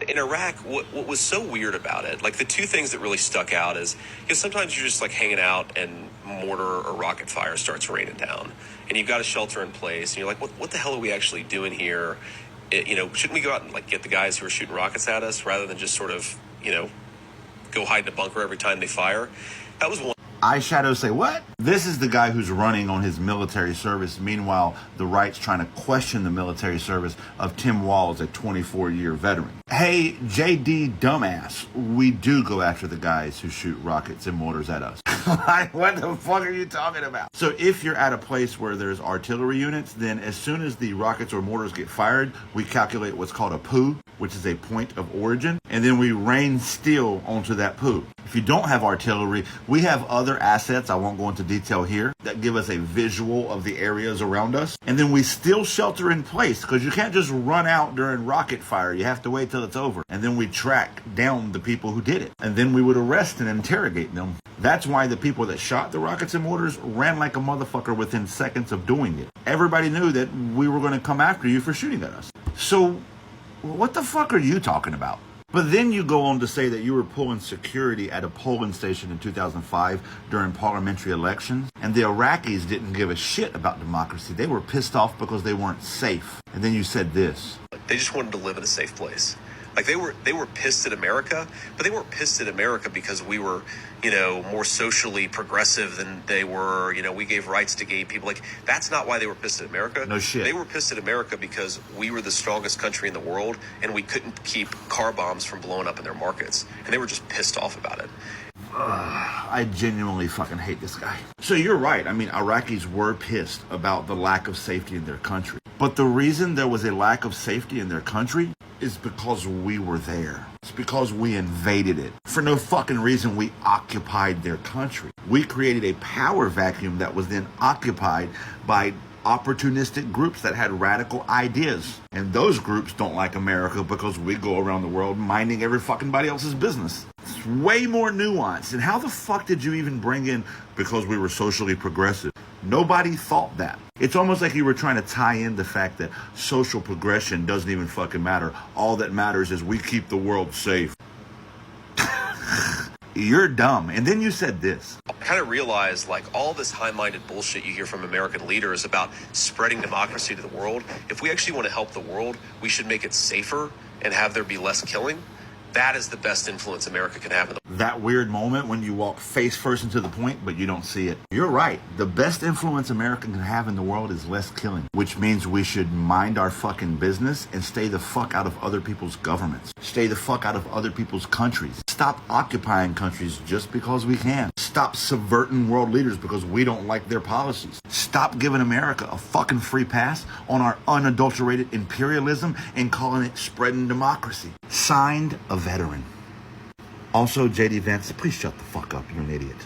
In Iraq, what was so weird about it, like the two things that really stuck out is, because sometimes you're just like hanging out and mortar or rocket fire starts raining down and you've got a shelter in place and you're like, what the hell are we actually doing here? Shouldn't we go out and like get the guys who are shooting rockets at us rather than just sort of, go hide in a bunker every time they fire? That was one. Eyeshadow say, what? This is the guy who's running on his military service. Meanwhile, the right's trying to question the military service of Tim Walz, a 24-year veteran. Hey, JD dumbass, we do go after the guys who shoot rockets and mortars at us. Like, what the fuck are you talking about? So if you're at a place where there's artillery units, then as soon as the rockets or mortars get fired, we calculate what's called a POO, which is a point of origin, and then we rain steel onto that POO. If you don't have artillery, we have other assets, I won't go into detail here, that give us a visual of the areas around us. And then we still shelter in place, because you can't just run out during rocket fire. You have to wait till it's over. And then we track down the people who did it. And then we would arrest and interrogate them. That's why the people that shot the rockets and mortars ran like a motherfucker within seconds of doing it. Everybody knew that we were going to come after you for shooting at us. So what the fuck are you talking about? But then you go on to say that you were pulling security at a polling station in 2005 during parliamentary elections, and the Iraqis didn't give a shit about democracy. They were pissed off because they weren't safe. And then you said this. They just wanted to live in a safe place. Like they were pissed at America, but they weren't pissed at America because we were, more socially progressive than they were. We gave rights to gay people. Like, that's not why they were pissed at America. No shit. They were pissed at America because we were the strongest country in the world and we couldn't keep car bombs from blowing up in their markets. And they were just pissed off about it. I genuinely fucking hate this guy. So you're right. I mean, Iraqis were pissed about the lack of safety in their country. But the reason there was a lack of safety in their country is because we were there. It's because we invaded it. For no fucking reason, we occupied their country. We created a power vacuum that was then occupied by opportunistic groups that had radical ideas. And those groups don't like America because we go around the world minding every fucking body else's business. It's way more nuanced. And how the fuck did you even bring in because we were socially progressive? Nobody thought that. It's almost like you were trying to tie in the fact that social progression doesn't even fucking matter. All that matters is we keep the world safe. You're dumb. And then you said this. I kind of realized, like, all this high-minded bullshit you hear from American leaders about spreading democracy to the world, if we actually want to help the world, we should make it safer and have there be less killing. That is the best influence America can have in the world. That weird moment when you walk face first into the point, but you don't see it. You're right. The best influence America can have in the world is less killing, which means we should mind our fucking business and stay the fuck out of other people's governments. Stay the fuck out of other people's countries. Stop occupying countries just because we can. Stop subverting world leaders because we don't like their policies. Stop giving America a fucking free pass on our unadulterated imperialism and calling it spreading democracy. Signed, a veteran. Also, JD Vance, please shut the fuck up. You're an idiot.